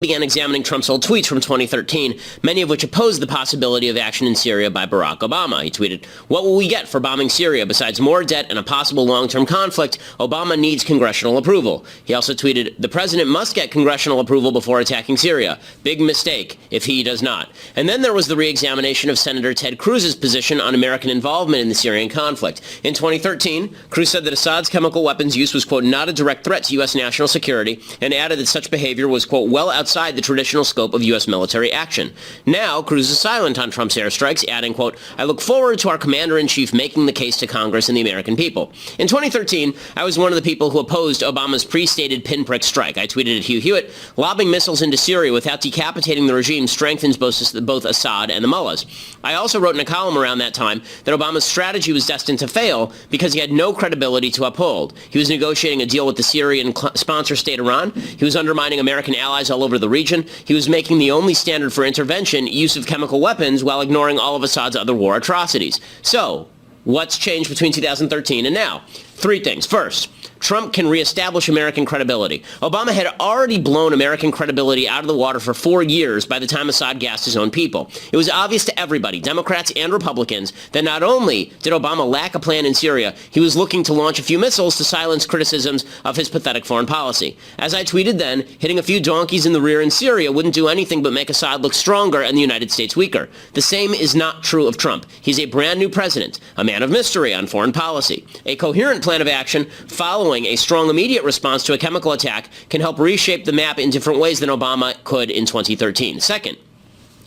began examining Trump's old tweets from 2013, many of which opposed the possibility of action in Syria by Barack Obama. He tweeted, "What will we get for bombing Syria? Besides more debt and a possible long-term conflict, Obama needs congressional approval." He also tweeted, "The president must get congressional approval before attacking Syria. Big mistake if he does not." And then there was the re-examination of Senator Ted Cruz's position on American involvement in the Syrian conflict. In 2013, Cruz said that Assad's chemical weapons use was, quote, "not a direct threat to U.S. national security," and added that such behavior was, quote, "well outside the traditional scope of U.S. military action." Now, Cruz is silent on Trump's airstrikes, adding, quote, "I look forward to our commander-in-chief making the case to Congress and the American people." In 2013, I was one of the people who opposed Obama's pre-stated pinprick strike. I tweeted at Hugh Hewitt, "Lobbing missiles into Syria without decapitating the regime strengthens both Assad and the mullahs." I also wrote in a column around that time that Obama's strategy was destined to fail because he had no credibility to uphold. He was negotiating a deal with the Syrian sponsor state Iran. He was undermining American allies all over the region. He was making the only standard for intervention use of chemical weapons while ignoring all of Assad's other war atrocities. So, what's changed between 2013 and now? Three things. First, Trump can reestablish American credibility. Obama had already blown American credibility out of the water for 4 years by the time Assad gassed his own people. It was obvious to everybody, Democrats and Republicans, that not only did Obama lack a plan in Syria, he was looking to launch a few missiles to silence criticisms of his pathetic foreign policy. As I tweeted then, hitting a few donkeys in the rear in Syria wouldn't do anything but make Assad look stronger and the United States weaker. The same is not true of Trump. He's a brand new president, a man of mystery on foreign policy. A coherent plan of action following a strong immediate response to a chemical attack can help reshape the map in different ways than Obama could in 2013. Second,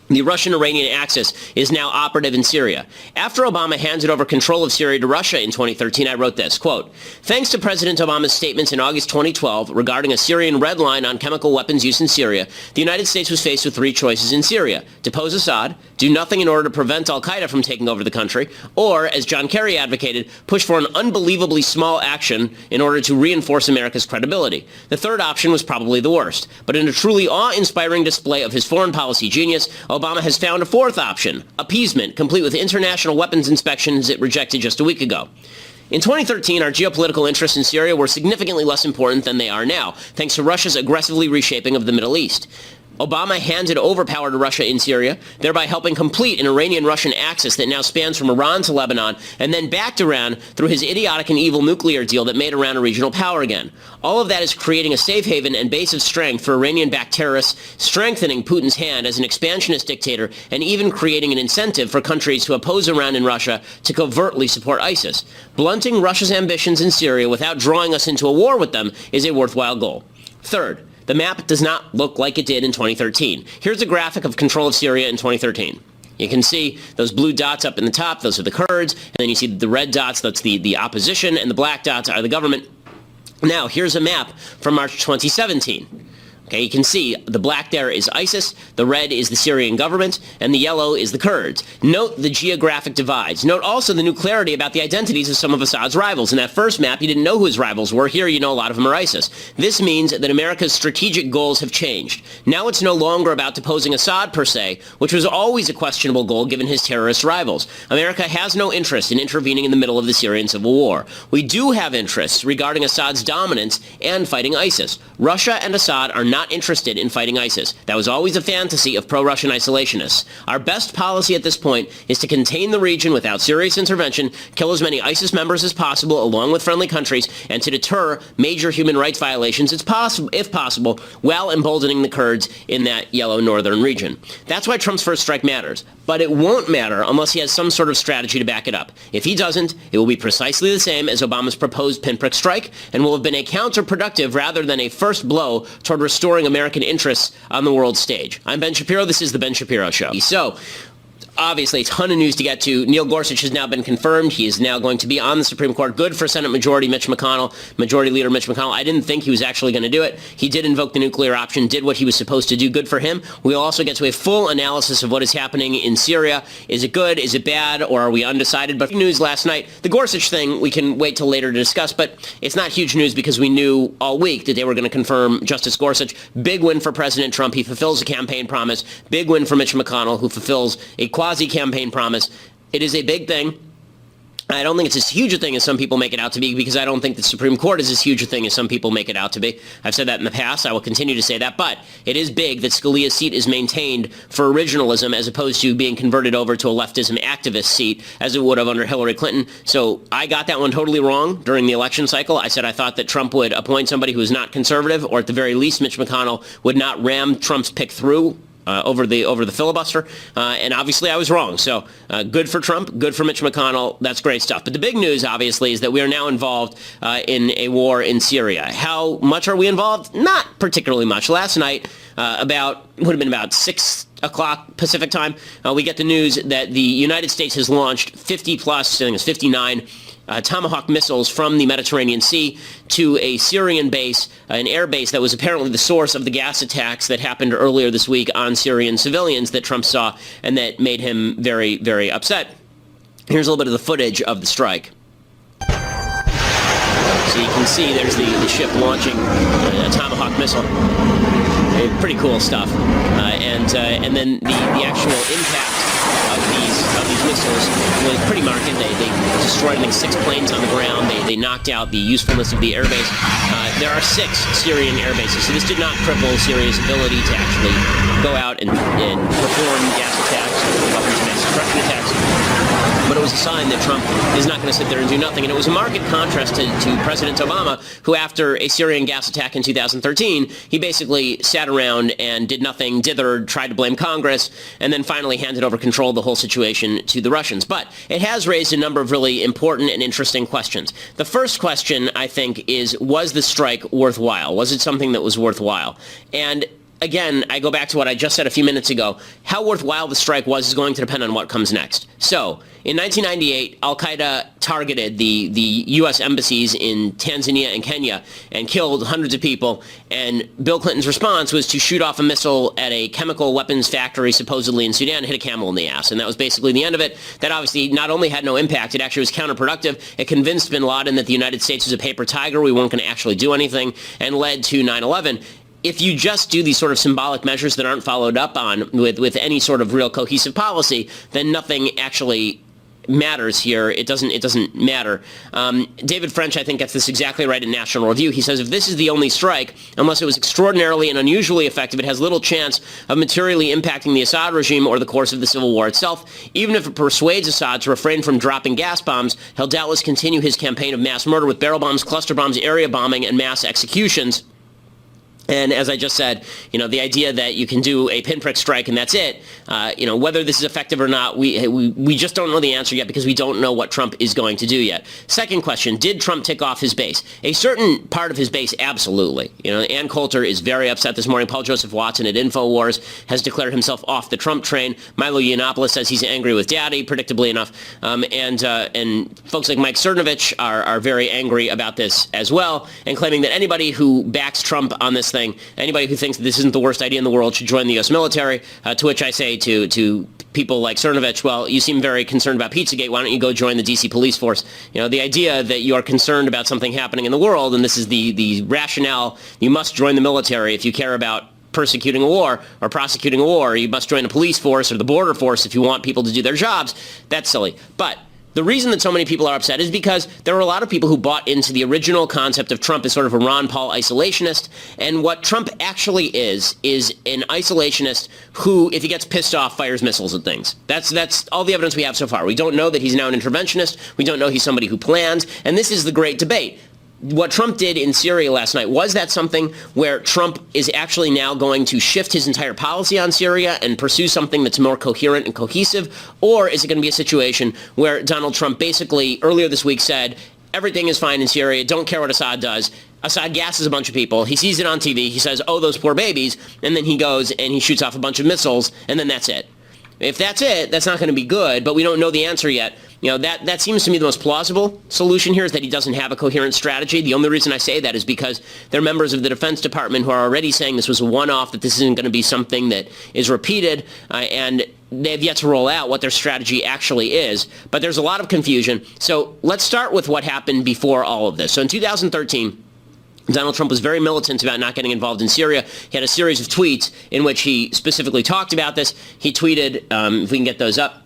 the Russian-Iranian axis is now operative in Syria. After Obama handed over control of Syria to Russia in 2013, I wrote this, quote, "Thanks to President Obama's statements in August 2012 regarding a Syrian red line on chemical weapons use in Syria, the United States was faced with three choices in Syria: depose Assad, do nothing in order to prevent al-Qaeda from taking over the country, or, as John Kerry advocated, push for an unbelievably small action in order to reinforce America's credibility. The third option was probably the worst. But in a truly awe-inspiring display of his foreign policy genius, Obama has found a fourth option: appeasement, complete with international weapons inspections it rejected just a week ago." In 2013, our geopolitical interests in Syria were significantly less important than they are now, thanks to Russia's aggressively reshaping of the Middle East. Obama handed over power to Russia in Syria, thereby helping complete an Iranian-Russian axis that now spans from Iran to Lebanon, and then back to Iran through his idiotic and evil nuclear deal that made Iran a regional power again. All of that is creating a safe haven and base of strength for Iranian-backed terrorists, strengthening Putin's hand as an expansionist dictator, and even creating an incentive for countries who oppose Iran and Russia to covertly support ISIS. Blunting Russia's ambitions in Syria without drawing us into a war with them is a worthwhile goal. Third, the map does not look like it did in 2013. Here's a graphic of control of Syria in 2013. You can see those blue dots up in the top, those are the Kurds, and then you see the red dots, that's the opposition, and the black dots are the government. Now, here's a map from March 2017. Okay, you can see the black there is ISIS, the red is the Syrian government, and the yellow is the Kurds. Note the geographic divides. Note also the new clarity about the identities of some of Assad's rivals. In that first map, you didn't know who his rivals were. Here, you know a lot of them are ISIS. This means that America's strategic goals have changed. Now it's no longer about deposing Assad per se, which was always a questionable goal given his terrorist rivals. America has no interest in intervening in the middle of the Syrian civil war. We do have interests regarding Assad's dominance and fighting ISIS. Russia and Assad are not interested in fighting ISIS. That was always a fantasy of pro-Russian isolationists. Our best policy at this point is to contain the region without serious intervention, kill as many ISIS members as possible along with friendly countries, and to deter major human rights violations if possible, while emboldening the Kurds in that yellow northern region. That's why Trump's first strike matters. But it won't matter unless he has some sort of strategy to back it up. If he doesn't, it will be precisely the same as Obama's proposed pinprick strike and will have been a counterproductive rather than a first blow toward restoring American interests on the world stage. I'm Ben Shapiro. This is The Ben Shapiro Show. So, obviously, a ton of news to get to. Neil Gorsuch has now been confirmed. He is now going to be on the Supreme Court. Good for Senate Majority Leader Mitch McConnell. I didn't think he was actually going to do it. He did invoke the nuclear option, did what he was supposed to do. Good for him. We'll also get to a full analysis of what is happening in Syria. Is it good? Is it bad? Or are we undecided? But news last night, the Gorsuch thing, we can wait till later to discuss, but it's not huge news because we knew all week that they were going to confirm Justice Gorsuch. Big win for President Trump. He fulfills a campaign promise. Big win for Mitch McConnell, who fulfills a quasi-campaign promise. It is a big thing. I don't think it's as huge a thing as some people make it out to be, because I don't think the Supreme Court is as huge a thing as some people make it out to be. I've said that in the past. I will continue to say that. But it is big that Scalia's seat is maintained for originalism as opposed to being converted over to a leftism activist seat as it would have under Hillary Clinton. So I got that one totally wrong during the election cycle. I said I thought that Trump would appoint somebody who is not conservative, or at the very least Mitch McConnell would not ram Trump's pick through over the filibuster, and obviously I was wrong. So good for Trump, good for Mitch McConnell. That's great stuff. But the big news, obviously, is that we are now involved in a war in Syria. How much are we involved? Not particularly much. Last night, would have been about 6 o'clock Pacific time, we get the news that the United States has launched 50 plus, I think it's 59, Tomahawk missiles from the Mediterranean Sea to a Syrian base, an air base that was apparently the source of the gas attacks that happened earlier this week on Syrian civilians that Trump saw and that made him very, very upset. Here's a little bit of the footage of the strike. So you can see there's the ship launching a Tomahawk missile. Pretty cool stuff. And then the actual impact of these missiles was pretty marked. They destroyed, I think, 6 planes on the ground. They knocked out the usefulness of the airbase. There are 6 Syrian air bases, so this did not cripple Syria's ability to actually go out and perform gas attacks, weapons of mass destruction attacks. But it was a sign that Trump is not going to sit there and do nothing. And it was a marked contrast to President Obama, who after a Syrian gas attack in 2013, he basically sat around and did nothing, dithered, tried to blame Congress, and then finally handed over control of the whole situation to the Russians. But it has raised a number of really important and interesting questions. The first question, I think, is, was the strike worthwhile? Was it something that was worthwhile? And again, I go back to what I just said a few minutes ago. How worthwhile the strike was is going to depend on what comes next. So, in 1998, al-Qaeda targeted the U.S. embassies in Tanzania and Kenya and killed hundreds of people. And Bill Clinton's response was to shoot off a missile at a chemical weapons factory supposedly in Sudan and hit a camel in the ass. And that was basically the end of it. That obviously not only had no impact, it actually was counterproductive. It convinced bin Laden that the United States was a paper tiger. We weren't going to actually do anything, and led to 9/11. If you just do these sort of symbolic measures that aren't followed up on with any sort of real cohesive policy, then nothing actually matters here. It doesn't matter. David French, I think, gets this exactly right in National Review. He says, if this is the only strike, unless it was extraordinarily and unusually effective, it has little chance of materially impacting the Assad regime or the course of the civil war itself. Even if it persuades Assad to refrain from dropping gas bombs, he'll doubtless continue his campaign of mass murder with barrel bombs, cluster bombs, area bombing, and mass executions. And as I just said, the idea that you can do a pinprick strike and that's it, whether this is effective or not, we just don't know the answer yet because we don't know what Trump is going to do yet. Second question, did Trump tick off his base? A certain part of his base, absolutely. Ann Coulter is very upset this morning. Paul Joseph Watson at InfoWars has declared himself off the Trump train. Milo Yiannopoulos says he's angry with Daddy, predictably enough. And folks like Mike Cernovich are very angry about this as well, and claiming that anybody who backs Trump on this thing, anybody who thinks that this isn't the worst idea in the world should join the U.S. military, to which I say to people like Cernovich, well, you seem very concerned about Pizzagate. Why don't you go join the D.C. police force? The idea that you are concerned about something happening in the world, and this is the rationale, you must join the military if you care about persecuting a war or prosecuting a war. You must join the police force or the border force if you want people to do their jobs. That's silly. But the reason that so many people are upset is because there were a lot of people who bought into the original concept of Trump as sort of a Ron Paul isolationist. And what Trump actually is an isolationist who, if he gets pissed off, fires missiles at things. That's all the evidence we have so far. We don't know that he's now an interventionist. We don't know he's somebody who plans. And this is the great debate. What Trump did in Syria last night, was that something where Trump is actually now going to shift his entire policy on Syria and pursue something that's more coherent and cohesive? Or is it going to be a situation where Donald Trump basically earlier this week said, everything is fine in Syria, don't care what Assad does. Assad gasses a bunch of people. He sees it on TV. He says, oh, those poor babies. And then he goes and he shoots off a bunch of missiles, and then that's it. If that's it, that's not going to be good, but we don't know the answer yet. That seems to me the most plausible solution here is that he doesn't have a coherent strategy. The only reason I say that is because there are members of the Defense Department who are already saying this was a one-off, that this isn't going to be something that is repeated, and they've yet to roll out what their strategy actually is. But there's a lot of confusion. So let's start with what happened before all of this. So in 2013, Donald Trump was very militant about not getting involved in Syria. He had a series of tweets in which he specifically talked about this. He tweeted, if we can get those up,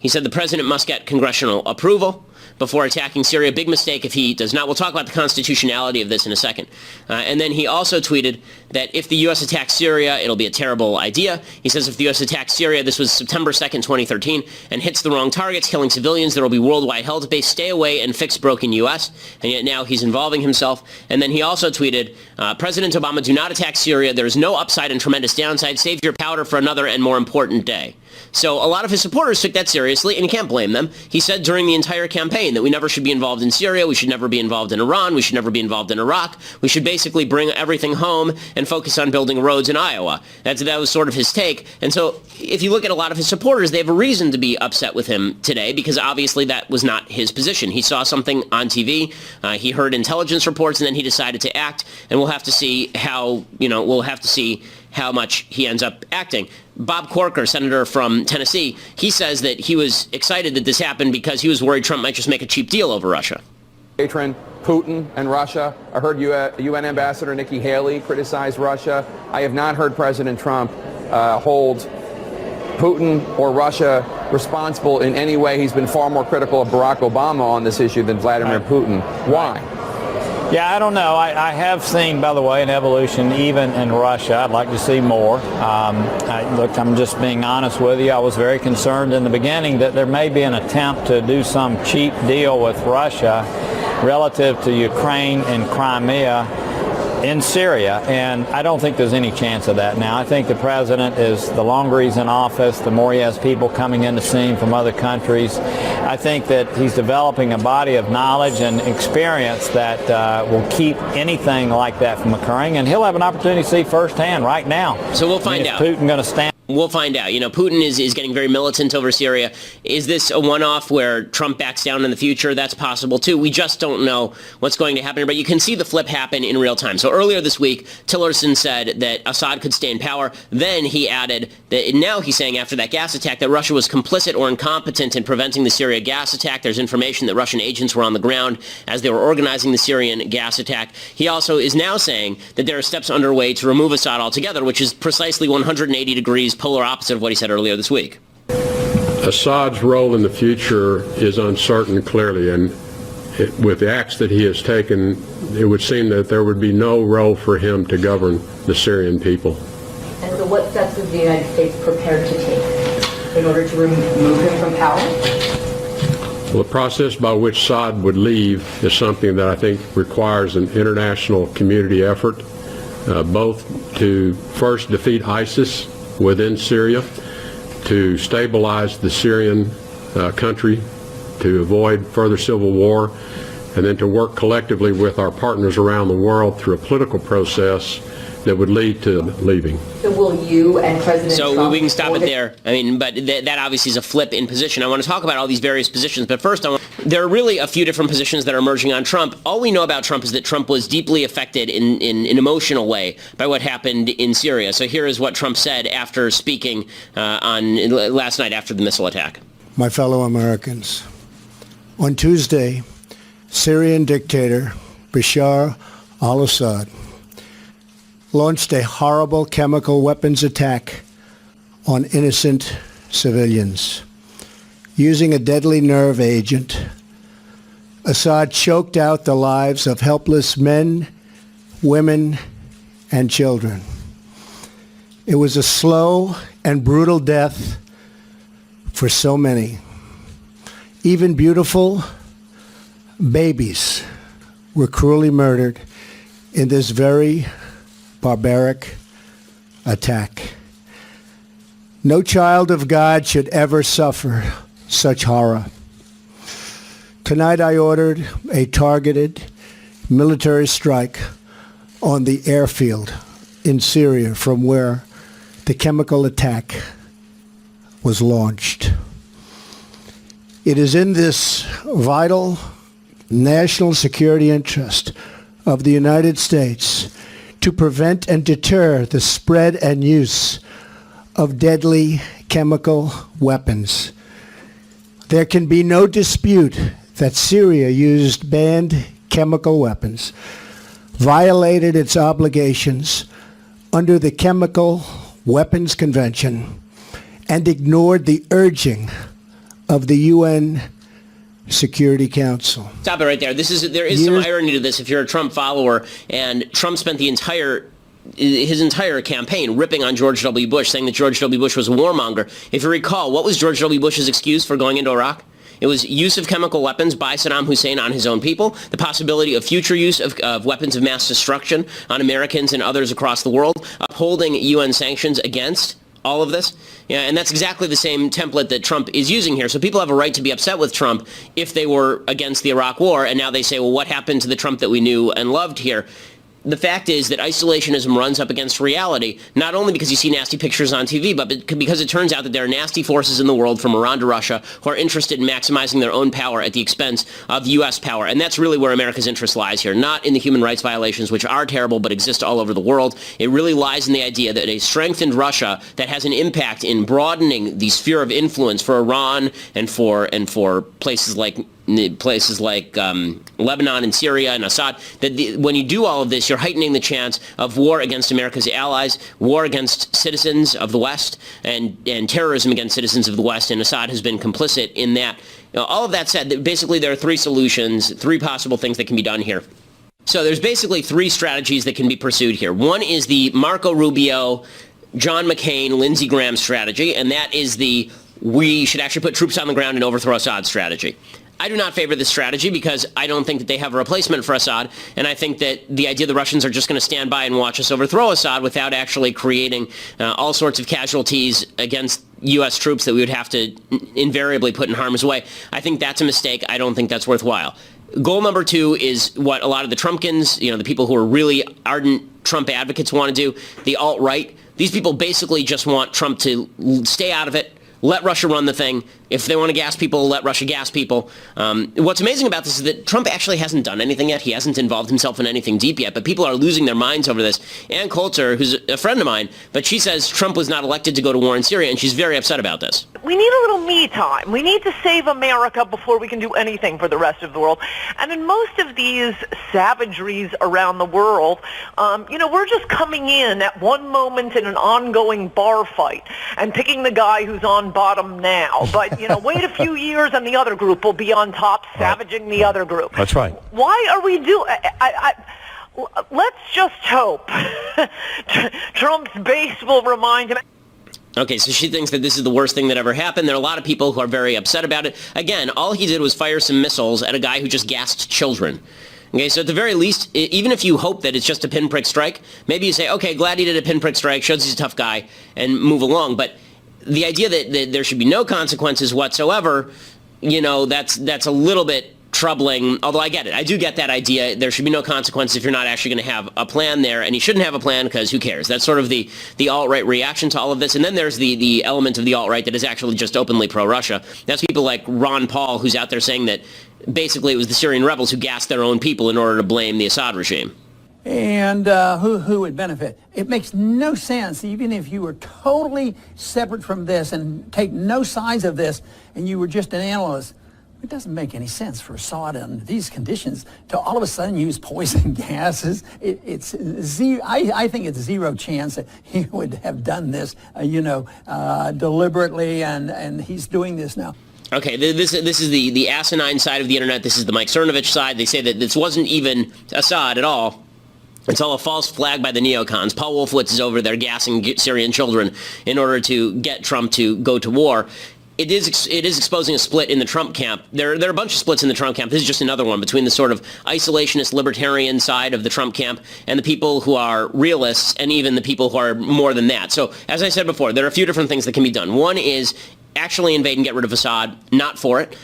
he said the president must get congressional approval. before attacking Syria. Big mistake if he does not. We'll talk about the constitutionality of this in a second. And then he also tweeted that if the U.S. attacks Syria, it'll be a terrible idea. He says if the U.S. attacks Syria, this was September 2nd, 2013, and hits the wrong targets, killing civilians, there will be worldwide hell debate. Stay away and fix broken U.S. And yet now he's involving himself. And then he also tweeted, President Obama, do not attack Syria. There is no upside and tremendous downside. Save your powder for another and more important day. So a lot of his supporters took that seriously, and you can't blame them. He said during the entire campaign that we never should be involved in Syria, we should never be involved in Iran, we should never be involved in Iraq, we should basically bring everything home and focus on building roads in Iowa. That was sort of his take. And so if you look at a lot of his supporters, they have a reason to be upset with him today, because obviously that was not his position. He saw something on TV, he heard intelligence reports, and then he decided to act, and we'll have to see how much he ends up acting. Bob Corker, senator from Tennessee, he says that he was excited that this happened because he was worried Trump might just make a cheap deal over Russia. Patron Putin and Russia. I heard UN Ambassador Nikki Haley criticize Russia. I have not heard President Trump hold Putin or Russia responsible in any way. He's been far more critical of Barack Obama on this issue than Vladimir Putin. Why? Yeah, I don't know. I have seen, by the way, an evolution even in Russia. I'd like to see more. Look, I'm just being honest with you. I was very concerned in the beginning that there may be an attempt to do some cheap deal with Russia relative to Ukraine and Crimea in Syria, and I don't think there's any chance of that now. I think the president is, the longer he's in office, the more he has people coming in to see him from other countries. I think that he's developing a body of knowledge and experience that will keep anything like that from occurring, and he'll have an opportunity to see firsthand right now. So we'll find out. Putin going to stand? We'll find out. Putin is getting very militant over Syria. Is this a one-off where Trump backs down in the future? That's possible, too. We just don't know what's going to happen here, but you can see the flip happen in real time. So earlier this week, Tillerson said that Assad could stay in power. Then he added that now he's saying after that gas attack that Russia was complicit or incompetent in preventing the Syria gas attack. There's information that Russian agents were on the ground as they were organizing the Syrian gas attack. He also is now saying that there are steps underway to remove Assad altogether, which is precisely 180 degrees polar opposite of what he said earlier this week. Assad's role in the future is uncertain, clearly, and with the acts that he has taken, it would seem that there would be no role for him to govern the Syrian people. And so what steps is the United States prepared to take in order to remove him from power? Well, the process by which Assad would leave is something that I think requires an international community effort, both to first defeat ISIS within Syria, to stabilize the Syrian country, to avoid further civil war, and then to work collectively with our partners around the world through a political process that would lead to leaving. So will you and President Trump... So we can stop it there. But that obviously is a flip in position. I want to talk about all these various positions, but first there are really a few different positions that are emerging on Trump. All we know about Trump is that Trump was deeply affected in an emotional way by what happened in Syria. So here is what Trump said after speaking last night after the missile attack. My fellow Americans, on Tuesday, Syrian dictator Bashar al-Assad launched a horrible chemical weapons attack on innocent civilians. Using a deadly nerve agent, Assad choked out the lives of helpless men, women, and children. It was a slow and brutal death for so many. Even beautiful babies were cruelly murdered in this very barbaric attack. No child of God should ever suffer such horror. Tonight I ordered a targeted military strike on the airfield in Syria from where the chemical attack was launched. It is in this vital national security interest of the United States to prevent and deter the spread and use of deadly chemical weapons. There can be no dispute that Syria used banned chemical weapons, violated its obligations under the Chemical Weapons Convention, and ignored the urging of the UN Security Council. Stop it right there. There is some irony to this if you're a Trump follower, and Trump spent his entire campaign ripping on George W. Bush, saying that George W. Bush was a warmonger. If you recall, what was George W. Bush's excuse for going into Iraq? It was use of chemical weapons by Saddam Hussein on his own people, the possibility of future use of weapons of mass destruction on Americans and others across the world, upholding UN sanctions against all of this. Yeah, and that's exactly the same template that Trump is using here. So people have a right to be upset with Trump if they were against the Iraq War, and now they say, well, what happened to the Trump that we knew and loved here? The fact is that isolationism runs up against reality, not only because you see nasty pictures on TV, but because it turns out that there are nasty forces in the world from Iran to Russia who are interested in maximizing their own power at the expense of U.S. power. And that's really where America's interest lies here, not in the human rights violations, which are terrible but exist all over the world. It really lies in the idea that a strengthened Russia that has an impact in broadening the sphere of influence for Iran and for places like Lebanon and Syria and Assad, that when you do all of this, you're heightening the chance of war against America's allies, war against citizens of the West, and terrorism against citizens of the West, and Assad has been complicit in that. All of that said, basically there are three solutions, three possible things that can be done here. So there's basically three strategies that can be pursued here. One is the Marco Rubio, John McCain, Lindsey Graham strategy, and that is the we should actually put troops on the ground and overthrow Assad strategy. I do not favor this strategy because I don't think that they have a replacement for Assad, and I think that the idea the Russians are just going to stand by and watch us overthrow Assad without actually creating all sorts of casualties against U.S. troops that we would have to invariably put in harm's way. I think that's a mistake. I don't think that's worthwhile. Goal number two is what a lot of the Trumpkins, the people who are really ardent Trump advocates want to do, the alt-right. These people basically just want Trump to stay out of it, let Russia run the thing. If they want to gas people, let Russia gas people. What's amazing about this is that Trump actually hasn't done anything yet. He hasn't involved himself in anything deep yet, but people are losing their minds over this. Ann Coulter, who's a friend of mine, but she says Trump was not elected to go to war in Syria, and she's very upset about this. We need a little me time. We need to save America before we can do anything for the rest of the world. And in most of these savageries around the world, we're just coming in at one moment in an ongoing bar fight and picking the guy who's on bottom now. But, wait a few years and the other group will be on top, savaging the other group. That's right. Why are we let's just hope Trump's base will remind him. Okay, so she thinks that this is the worst thing that ever happened. There are a lot of people who are very upset about it. Again, all he did was fire some missiles at a guy who just gassed children. Okay, so at the very least, even if you hope that it's just a pinprick strike, maybe you say, okay, glad he did a pinprick strike, shows he's a tough guy, and move along. But the idea that there should be no consequences whatsoever, that's a little bit troubling, although I get it. I do get that idea. There should be no consequences if you're not actually going to have a plan there, and you shouldn't have a plan because who cares? That's sort of the alt-right reaction to all of this. And then there's the element of the alt-right that is actually just openly pro-Russia. That's people like Ron Paul, who's out there saying that basically it was the Syrian rebels who gassed their own people in order to blame the Assad regime. And who would benefit? It makes no sense, even if you were totally separate from this and take no sides of this, and you were just an analyst. It doesn't make any sense for Assad under these conditions to all of a sudden use poison gases. It's zero. I think it's zero chance that he would have done this, deliberately, and he's doing this now. Okay, this is the asinine side of the internet. This is the Mike Cernovich side. They say that this wasn't even Assad at all. It's all a false flag by the neocons. Paul Wolfowitz is over there gassing Syrian children in order to get Trump to go to war. It is exposing a split in the Trump camp. There are a bunch of splits in the Trump camp. This is just another one between the sort of isolationist libertarian side of the Trump camp and the people who are realists and even the people who are more than that. So as I said before, there are a few different things that can be done. One is actually invade and get rid of Assad. Not for it.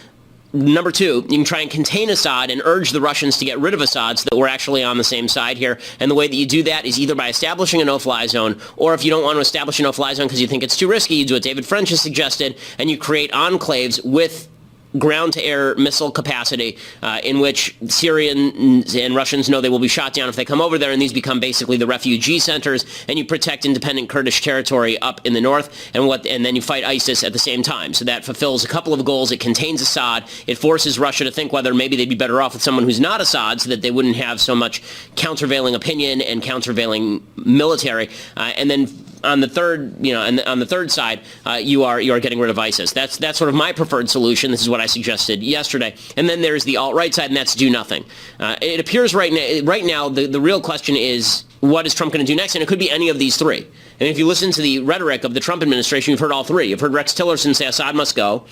Number two, you can try and contain Assad and urge the Russians to get rid of Assad so that we're actually on the same side here. And the way that you do that is either by establishing a no-fly zone, or if you don't want to establish a no-fly zone because you think it's too risky, you do what David French has suggested, and you create enclaves with ground-to-air missile capacity in which Syrians and Russians know they will be shot down if they come over there, and these become basically the refugee centers, and you protect independent Kurdish territory up in the north, and then you fight ISIS at the same time. So that fulfills a couple of goals. It contains Assad. It forces Russia to think whether maybe they'd be better off with someone who's not Assad so that they wouldn't have so much countervailing opinion and countervailing military. And then on the third, and on the third side, you are getting rid of ISIS. That's sort of my preferred solution. This is what I suggested yesterday. And then there's the alt-right side, and that's do nothing. It appears right now the real question is, what is Trump going to do next? And it could be any of these three. And if you listen to the rhetoric of the Trump administration, you've heard all three. You've heard Rex Tillerson say Assad must go,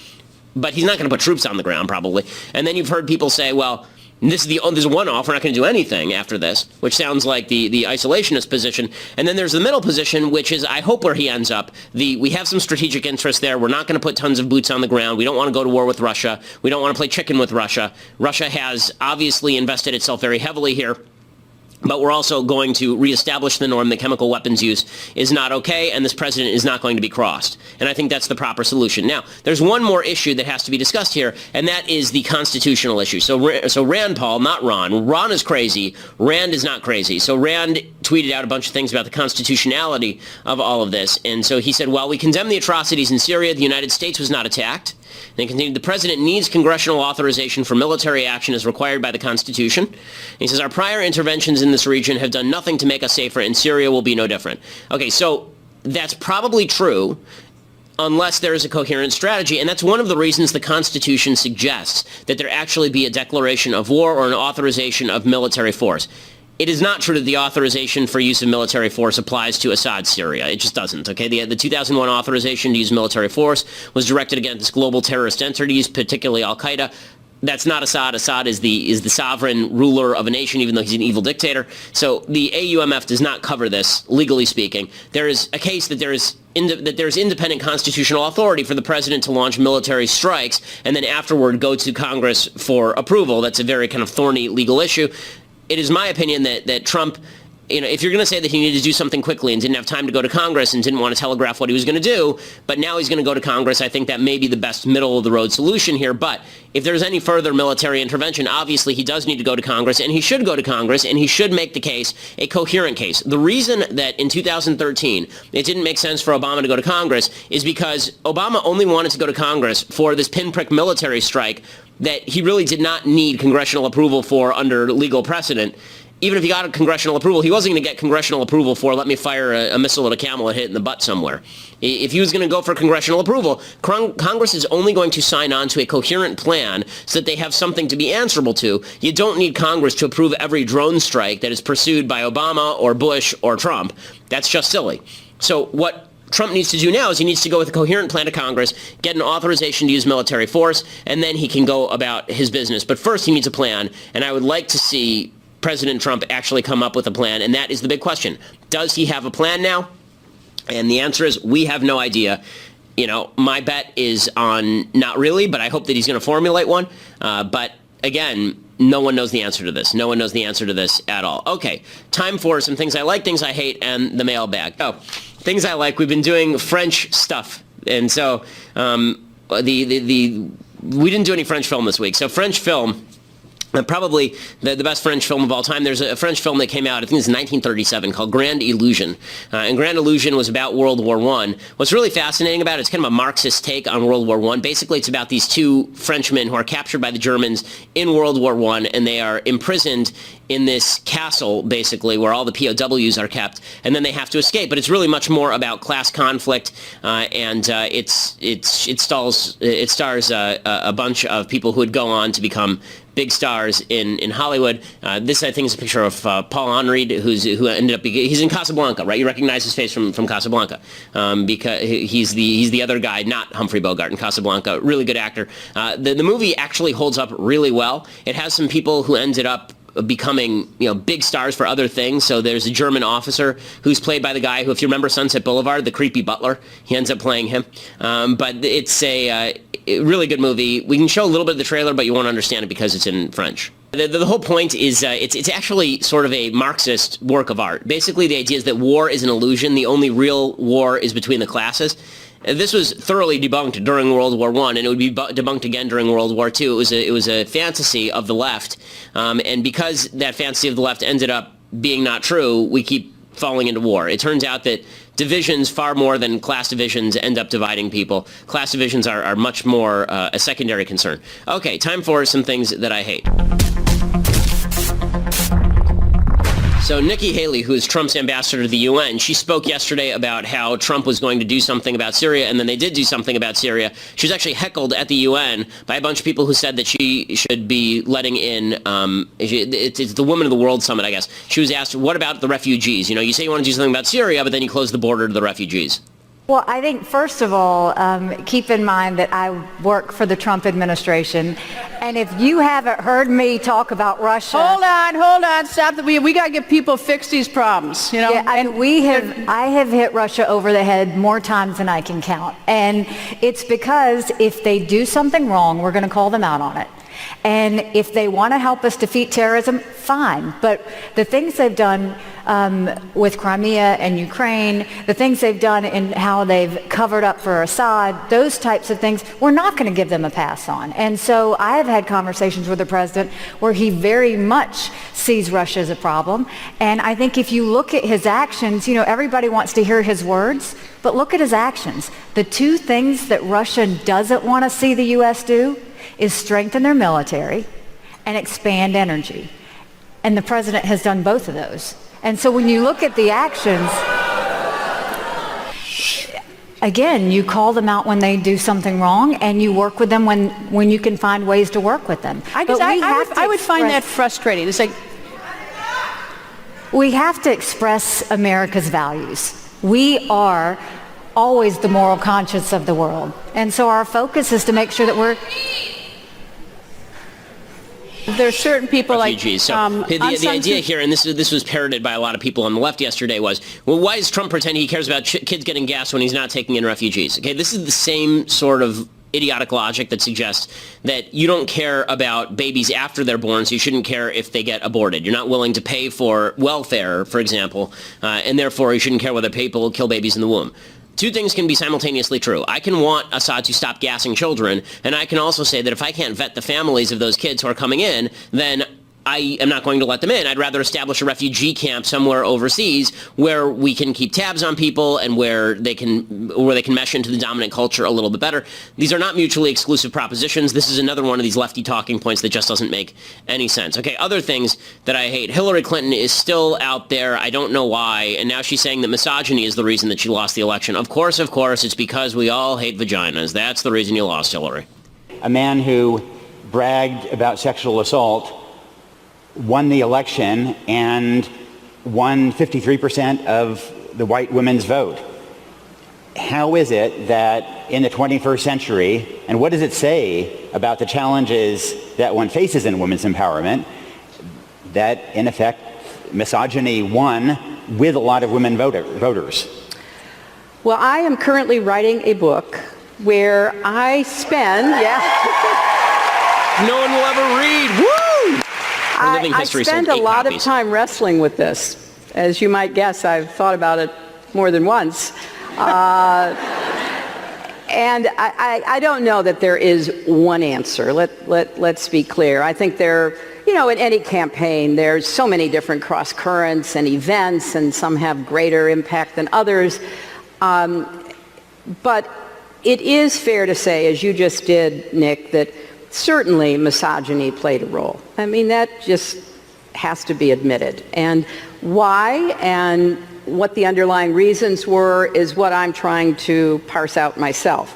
but he's not going to put troops on the ground probably. And then you've heard people say, well, this is a one-off. We're not going to do anything after this, which sounds like the isolationist position. And then there's the middle position, which is, I hope, where he ends up. We have some strategic interest there. We're not going to put tons of boots on the ground. We don't want to go to war with Russia. We don't want to play chicken with Russia. Russia has obviously invested itself very heavily here. But we're also going to reestablish the norm that chemical weapons use is not okay, and this president is not going to be crossed. And I think that's the proper solution. Now, there's one more issue that has to be discussed here, and that is the constitutional issue. So Rand Paul, not Ron. Ron is crazy. Rand is not crazy. So Rand tweeted out a bunch of things about the constitutionality of all of this. And so he said, while we condemn the atrocities in Syria, the United States was not attacked. They continued, the president needs congressional authorization for military action as required by the Constitution. And he says, our prior interventions in this region have done nothing to make us safer, and Syria will be no different. Okay, so that's probably true unless there is a coherent strategy, and that's one of the reasons the Constitution suggests that there actually be a declaration of war or an authorization of military force. It is not true that the authorization for use of military force applies to Assad's Syria. It just doesn't, okay? The 2001 authorization to use military force was directed against global terrorist entities, particularly al-Qaeda. That's not Assad. Assad is the sovereign ruler of a nation, even though he's an evil dictator. So the AUMF does not cover this, legally speaking. There is a case that there is independent constitutional authority for the president to launch military strikes and then afterward go to Congress for approval. That's a very kind of thorny legal issue. It is my opinion that Trump, if you're going to say that he needed to do something quickly and didn't have time to go to Congress and didn't want to telegraph what he was going to do, but now he's going to go to Congress, I think that may be the best middle-of-the-road solution here. But if there's any further military intervention, obviously he does need to go to Congress, and he should go to Congress, and he should make the case a coherent case. The reason that in 2013 it didn't make sense for Obama to go to Congress is because Obama only wanted to go to Congress for this pinprick military strike that he really did not need congressional approval for under legal precedent. Even if he got a congressional approval, he wasn't going to get congressional approval for let me fire a missile at a camel and hit it in the butt somewhere. If he was going to go for congressional approval, Congress is only going to sign on to a coherent plan so that they have something to be answerable to. You don't need Congress to approve every drone strike that is pursued by Obama or Bush or Trump. That's just silly. So what Trump needs to do now is he needs to go with a coherent plan to Congress, get an authorization to use military force, and then he can go about his business. But first he needs a plan, and I would like to see President Trump actually come up with a plan, and that is the big question. Does he have a plan now? And the answer is we have no idea. My bet is on not really, but I hope that he's going to formulate one. But again, no one knows the answer to this. No one knows the answer to this at all. Okay, time for some things I like, things I hate, and the mailbag. Oh, things I like. We've been doing French stuff, and so we didn't do any French film this week. So French film. Probably the best French film of all time. There's a French film that came out, I think it's 1937, called Grand Illusion. And Grand Illusion was about World War I. What's really fascinating about it, it's kind of a Marxist take on World War I. Basically, it's about these two Frenchmen who are captured by the Germans in World War I, and they are imprisoned in this castle, basically, where all the POWs are kept, and then they have to escape. But it's really much more about class conflict, and it stars a bunch of people who would go on to become big stars in Hollywood. This, I think, is a picture of Paul Henry, who ended up he's in Casablanca, right? You recognize his face from Casablanca because he's the other guy, not Humphrey Bogart in Casablanca. Really good actor. The movie actually holds up really well. It has some people who ended up becoming big stars for other things. So there's a German officer who's played by the guy who, if you remember Sunset Boulevard, the creepy butler, he ends up playing him. But it's a really good movie. We can show a little bit of the trailer, but you won't understand it because it's in French. The whole point is it's actually sort of a Marxist work of art. Basically, the idea is that war is an illusion. The only real war is between the classes. This was thoroughly debunked during World War I, and it would be debunked again during World War II. It was a fantasy of the left, and because that fantasy of the left ended up being not true, we keep falling into war. It turns out that divisions, far more than class divisions, end up dividing people. Class divisions are much more a secondary concern. Okay, time for some things that I hate. So Nikki Haley, who is Trump's ambassador to the UN, she spoke yesterday about how Trump was going to do something about Syria, and then they did do something about Syria. She was actually heckled at the UN by a bunch of people who said that she should be letting in, it's the Women of the World Summit, I guess. She was asked, what about the refugees? You know, you say you want to do something about Syria, but then you close the border to the refugees. Well, I think, first of all, keep in mind that I work for the Trump administration, and if you haven't heard me talk about Russia... Hold on, stop. We got to get people fix these problems, you know? Yeah, I have hit Russia over the head more times than I can count, and it's because if they do something wrong, we're going to call them out on it. And if they want to help us defeat terrorism, fine. But the things they've done with Crimea and Ukraine, the things they've done in how they've covered up for Assad, those types of things, we're not going to give them a pass on. And so I have had conversations with the president where he very much sees Russia as a problem. And I think if you look at his actions, you know, everybody wants to hear his words, but look at his actions. The two things that Russia doesn't want to see the U.S. do is strengthen their military and expand energy. And the president has done both of those. And so when you look at the actions, again, you call them out when they do something wrong, and you work with them when you can find ways to work with them. I would find that frustrating. It's like... We have to express America's values. We are always the moral conscience of the world. And so our focus is to make sure that we're... There's certain people refugees. like... the idea here, and this was parroted by a lot of people on the left yesterday, was, well, why is Trump pretending he cares about kids getting gas when he's not taking in refugees? Okay, this is the same sort of idiotic logic that suggests that you don't care about babies after they're born, so you shouldn't care if they get aborted. You're not willing to pay for welfare, for example, and therefore you shouldn't care whether people kill babies in the womb. Two things can be simultaneously true. I can want Assad to stop gassing children, and I can also say that if I can't vet the families of those kids who are coming in, then I am not going to let them in. I'd rather establish a refugee camp somewhere overseas where we can keep tabs on people and where they can mesh into the dominant culture a little bit better. These are not mutually exclusive propositions. This is another one of these lefty talking points that just doesn't make any sense. Okay, other things that I hate. Hillary Clinton is still out there. I don't know why. And now she's saying that misogyny is the reason that she lost the election. Of course, it's because we all hate vaginas. That's the reason you lost, Hillary. A man who bragged about sexual assault won the election and won 53% of the white women's vote. How is it that in the 21st century, and what does it say about the challenges that one faces in women's empowerment, that in effect misogyny won with a lot of women voters? Well, I am currently writing a book where I spend... No one will ever read. Woo! I spend a lot of time wrestling with this. As you might guess, I've thought about it more than once. And I don't know that there is one answer. Let's be clear. I think in any campaign, there's so many different cross currents and events, and some have greater impact than others. But it is fair to say, as you just did, Nick, that certainly misogyny played a role. I mean, that just has to be admitted. And why and what the underlying reasons were is what I'm trying to parse out myself.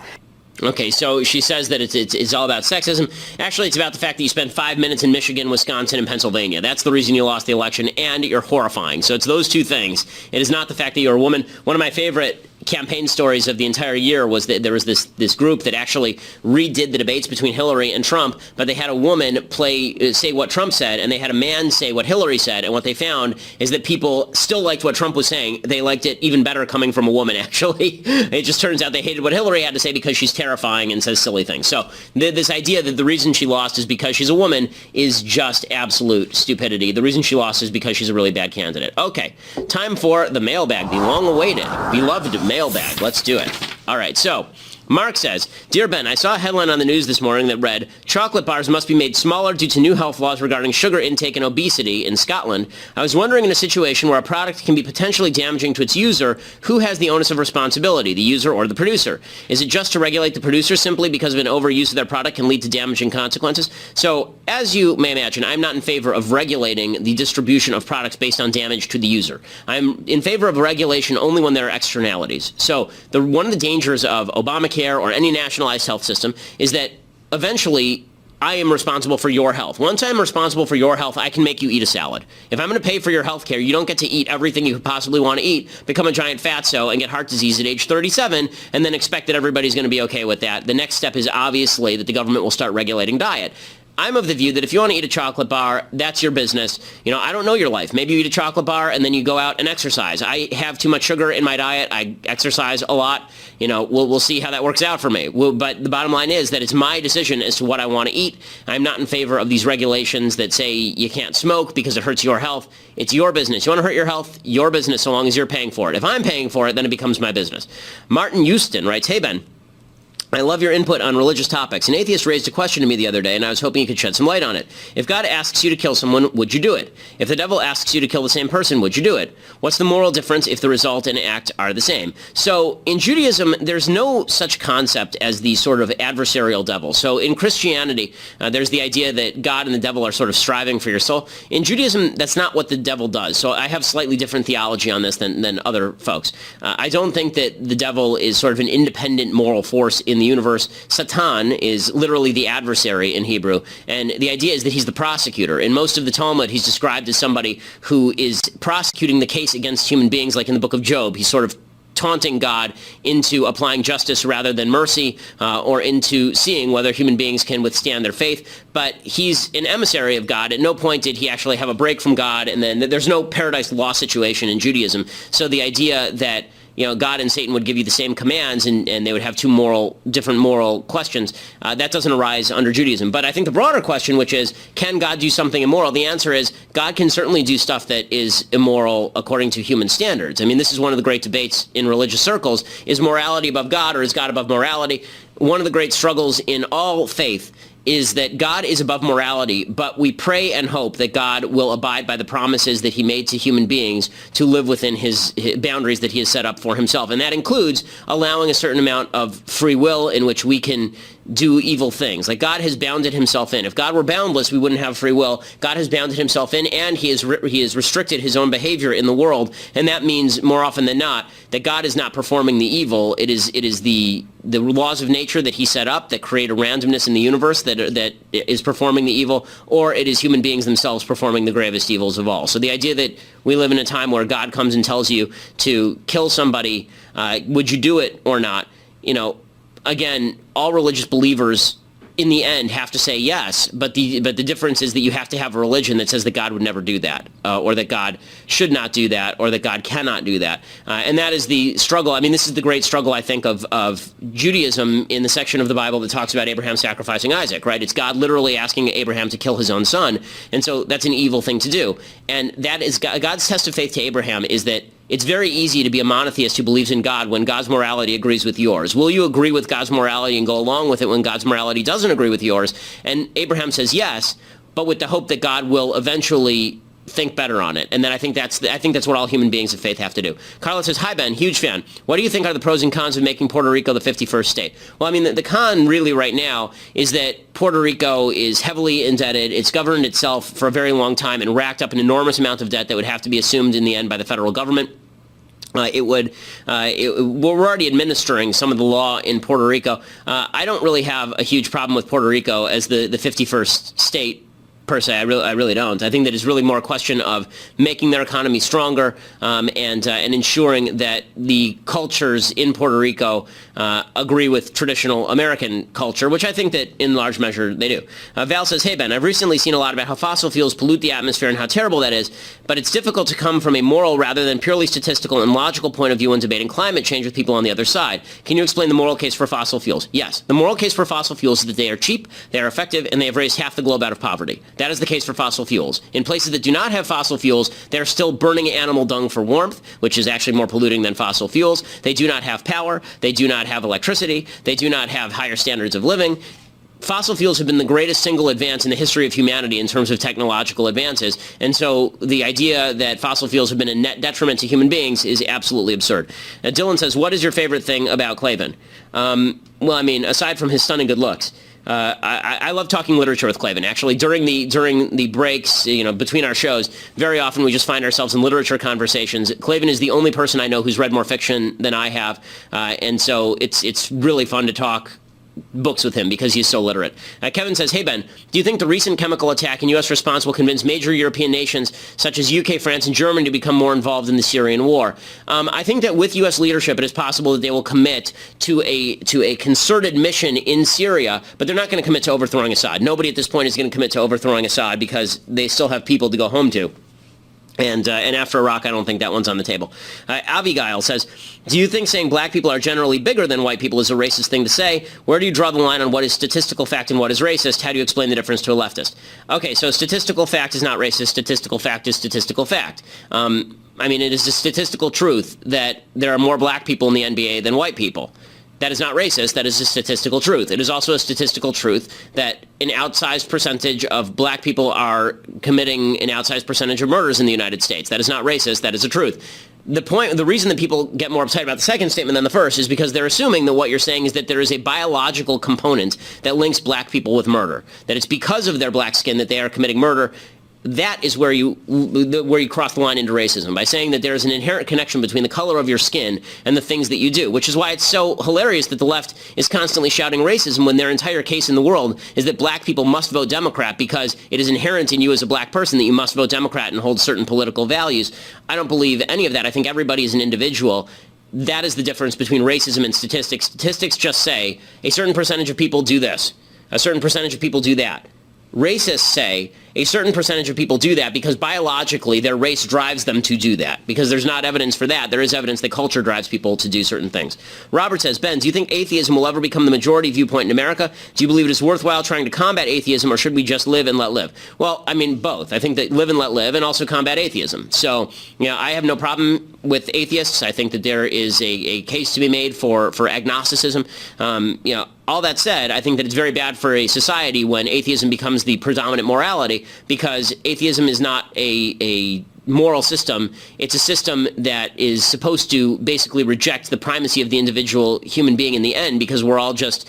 Okay, so she says that it's all about sexism. Actually, it's about the fact that you spent 5 minutes in Michigan, Wisconsin, and Pennsylvania. That's the reason you lost the election, and you're horrifying. So it's those two things. It is not the fact that you're a woman. One of my favorite campaign stories of the entire year was that there was this group that actually redid the debates between Hillary and Trump, but they had a woman say what Trump said, and they had a man say what Hillary said, and what they found is that people still liked what Trump was saying. They liked it even better coming from a woman, actually. It just turns out they hated what Hillary had to say because she's terrifying and says silly things. So this idea that the reason she lost is because she's a woman is just absolute stupidity. The reason she lost is because she's a really bad candidate. Okay, time for the mailbag, the long-awaited, beloved mailbag. Let's do it. All right, so Mark says, Dear Ben, I saw a headline on the news this morning that read, chocolate bars must be made smaller due to new health laws regarding sugar intake and obesity in Scotland. I was wondering, in a situation where a product can be potentially damaging to its user, who has the onus of responsibility, the user or the producer? Is it just to regulate the producer simply because of an overuse of their product can lead to damaging consequences? So, as you may imagine, I'm not in favor of regulating the distribution of products based on damage to the user. I'm in favor of regulation only when there are externalities. So, one of the dangers of Obamacare or any nationalized health system is that eventually I am responsible for your health. Once I'm responsible for your health, I can make you eat a salad. If I'm going to pay for your health care, you don't get to eat everything you could possibly want to eat, become a giant fatso, and get heart disease at age 37, and then expect that everybody's going to be okay with that. The next step is obviously that the government will start regulating diet. I'm of the view that if you want to eat a chocolate bar, that's your business. I don't know your life. Maybe you eat a chocolate bar and then you go out and exercise. I have too much sugar in my diet. I exercise a lot. We'll see how that works out for me. But the bottom line is that it's my decision as to what I want to eat. I'm not in favor of these regulations that say you can't smoke because it hurts your health. It's your business. You want to hurt your health? Your business, so long as you're paying for it. If I'm paying for it, then it becomes my business. Martin Houston writes, Hey, Ben. I love your input on religious topics. An atheist raised a question to me the other day, and I was hoping you could shed some light on it. If God asks you to kill someone, would you do it? If the devil asks you to kill the same person, would you do it? What's the moral difference if the result and act are the same? So in Judaism, there's no such concept as the sort of adversarial devil. So in Christianity, there's the idea that God and the devil are sort of striving for your soul. In Judaism, that's not what the devil does. So I have slightly different theology on this than other folks. I don't think that the devil is sort of an independent moral force in the universe. Satan is literally the adversary in Hebrew, and the idea is that he's the prosecutor. In most of the Talmud, he's described as somebody who is prosecuting the case against human beings, like in the book of Job. He's sort of taunting God into applying justice rather than mercy, or into seeing whether human beings can withstand their faith. But he's an emissary of God. At no point did he actually have a break from God, and then there's no paradise law situation in Judaism. So the idea that God and Satan would give you the same commands and they would have different moral questions, that doesn't arise under Judaism. But I think the broader question, which is, can God do something immoral? The answer is, God can certainly do stuff that is immoral according to human standards. I mean, this is one of the great debates in religious circles. Is morality above God, or is God above morality? One of the great struggles in all faith is that God is above morality, but we pray and hope that God will abide by the promises that he made to human beings to live within his boundaries that he has set up for himself. And that includes allowing a certain amount of free will in which we can do evil things. Like, God has bounded himself in. If God were boundless, we wouldn't have free will. God has bounded himself in, and he has restricted his own behavior in the world. And that means, more often than not, that God is not performing the evil. It is the laws of nature that he set up that create a randomness in the universe that is performing the evil, or it is human beings themselves performing the gravest evils of all. So the idea that we live in a time where God comes and tells you to kill somebody, would you do it or not? Again, all religious believers in the end have to say yes, but the difference is that you have to have a religion that says that God would never do that, or that God should not do that, or that God cannot do that. And that is the struggle. I mean, this is the great struggle, I think, of Judaism in the section of the Bible that talks about Abraham sacrificing Isaac, right? It's God literally asking Abraham to kill his own son, and so that's an evil thing to do. And that is God's test of faith to Abraham is that it's very easy to be a monotheist who believes in God when God's morality agrees with yours. Will you agree with God's morality and go along with it when God's morality doesn't agree with yours? And Abraham says yes, but with the hope that God will eventually think better on it. And then I think that's what all human beings of faith have to do. Carla says, Hi, Ben, huge fan. What do you think are the pros and cons of making Puerto Rico the 51st state? Well, I mean, the con really right now is that Puerto Rico is heavily indebted. It's governed itself for a very long time and racked up an enormous amount of debt that would have to be assumed in the end by the federal government. We're already administering some of the law in Puerto Rico. I don't really have a huge problem with Puerto Rico as the 51st state per se. I really don't. I think that it's really more a question of making their economy stronger, and ensuring that the cultures in Puerto Rico agree with traditional American culture, which I think that in large measure they do. Val says, Hey, Ben, I've recently seen a lot about how fossil fuels pollute the atmosphere and how terrible that is, but it's difficult to come from a moral rather than purely statistical and logical point of view when debating climate change with people on the other side. Can you explain the moral case for fossil fuels? Yes. The moral case for fossil fuels is that they are cheap, they are effective, and they have raised half the globe out of poverty. That is the case for fossil fuels. In places that do not have fossil fuels, they're still burning animal dung for warmth, which is actually more polluting than fossil fuels. They do not have power. They do not have electricity. They do not have higher standards of living. Fossil fuels have been the greatest single advance in the history of humanity in terms of technological advances. And so the idea that fossil fuels have been a net detriment to human beings is absolutely absurd. Dylan says, what is your favorite thing about Klavan? Well, I mean, aside from his stunning good looks, I love talking literature with Klavan. Actually, during the breaks, between our shows, very often we just find ourselves in literature conversations. Klavan is the only person I know who's read more fiction than I have, and so it's really fun to talk books with him because he's so literate. Kevin says, hey Ben, do you think the recent chemical attack and U.S. response will convince major European nations such as UK, France, and Germany to become more involved in the Syrian war? I think that with U.S. leadership, it is possible that they will commit to a concerted mission in Syria, but they're not going to commit to overthrowing Assad. Nobody at this point is going to commit to overthrowing Assad because they still have people to go home to. And after Iraq, I don't think that one's on the table. Abigail says, do you think saying black people are generally bigger than white people is a racist thing to say? Where do you draw the line on what is statistical fact and what is racist? How do you explain the difference to a leftist? Okay, so statistical fact is not racist. Statistical fact is statistical fact. I mean, it is a statistical truth that there are more black people in the NBA than white people. That is not racist. That is a statistical truth. It is also a statistical truth that an outsized percentage of black people are committing an outsized percentage of murders in the United States. That is not racist. That is a truth. The reason that people get more upset about the second statement than the first is because they're assuming that what you're saying is that there is a biological component that links black people with murder. That it's because of their black skin that they are committing murder. That is where you cross the line into racism, by saying that there is an inherent connection between the color of your skin and the things that you do, which is why it's so hilarious that the left is constantly shouting racism when their entire case in the world is that black people must vote Democrat because it is inherent in you as a black person that you must vote Democrat and hold certain political values. I don't believe any of that. I think everybody is an individual. That is the difference between racism and statistics. Statistics just say a certain percentage of people do this, a certain percentage of people do that. Racists say a certain percentage of people do that because biologically their race drives them to do that. Because there's not evidence for that. There is evidence that culture drives people to do certain things. Robert says, Ben, do you think atheism will ever become the majority viewpoint in America? Do you believe it is worthwhile trying to combat atheism, or should we just live and let live? Well, I mean, both. I think that live and let live and also combat atheism. So, I have no problem with atheists. I think that there is a case to be made for agnosticism. All that said, I think that it's very bad for a society when atheism becomes the predominant morality, because atheism is not a moral system. It's a system that is supposed to basically reject the primacy of the individual human being in the end, because we're all just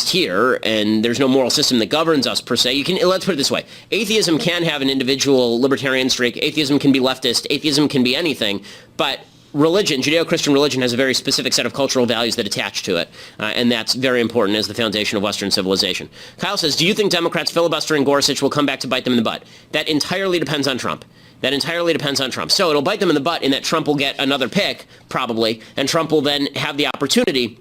here, and there's no moral system that governs us per se. Let's put it this way. Atheism can have an individual libertarian streak. Atheism can be leftist. Atheism can be anything, but religion, Judeo-Christian religion, has a very specific set of cultural values that attach to it, and that's very important as the foundation of Western civilization. Kyle says, do you think Democrats filibustering Gorsuch will come back to bite them in the butt? That entirely depends on Trump. So it'll bite them in the butt in that Trump will get another pick, probably, and Trump will then have the opportunity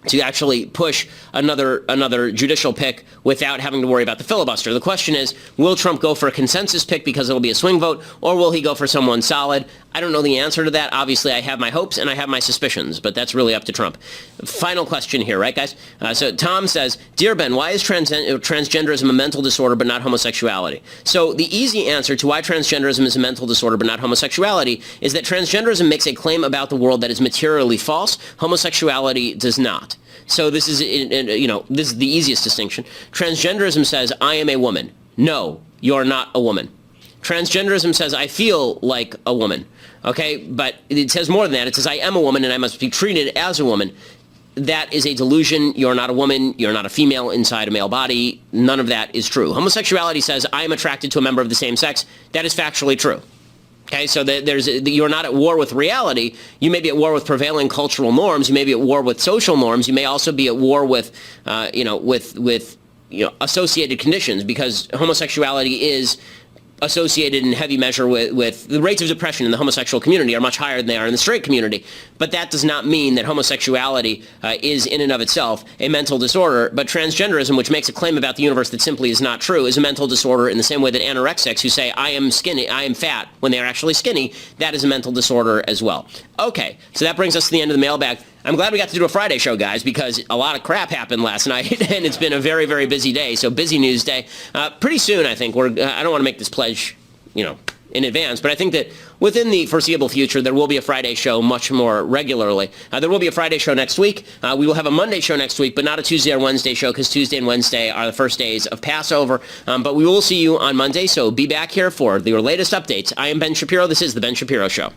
to actually push another judicial pick without having to worry about the filibuster. The question is, will Trump go for a consensus pick because it'll be a swing vote, or will he go for someone solid? I don't know the answer to that. Obviously, I have my hopes and I have my suspicions, but that's really up to Trump. Final question here, right, guys? So Tom says, Dear Ben, why is transgenderism a mental disorder but not homosexuality? So the easy answer to why transgenderism is a mental disorder but not homosexuality is that transgenderism makes a claim about the world that is materially false. Homosexuality does not. So this is the easiest distinction. Transgenderism says, I am a woman. No, you're not a woman. Transgenderism says, I feel like a woman. Okay, but it says more than that. It says, I am a woman and I must be treated as a woman. That is a delusion. You're not a woman. You're not a female inside a male body. None of that is true. Homosexuality says, I am attracted to a member of the same sex. That is factually true. Okay, so you're not at war with reality. You may be at war with prevailing cultural norms. You may be at war with social norms. You may also be at war with associated conditions, because homosexuality is associated in heavy measure with the rates of depression in the homosexual community are much higher than they are in the straight community. But that does not mean that homosexuality is in and of itself a mental disorder. But transgenderism, which makes a claim about the universe that simply is not true, is a mental disorder in the same way that anorexics who say, I am skinny, I am fat, when they are actually skinny, that is a mental disorder as well. Okay, so that brings us to the end of the mailbag. I'm glad we got to do a Friday show, guys, because a lot of crap happened last night, and it's been a very, very busy day. So busy news day. Pretty soon, I think I don't want to make this pledge, in advance, but I think that within the foreseeable future, there will be a Friday show much more regularly. There will be a Friday show next week. We will have a Monday show next week, but not a Tuesday or Wednesday show, because Tuesday and Wednesday are the first days of Passover. But we will see you on Monday, so be back here for your latest updates. I am Ben Shapiro. This is The Ben Shapiro Show.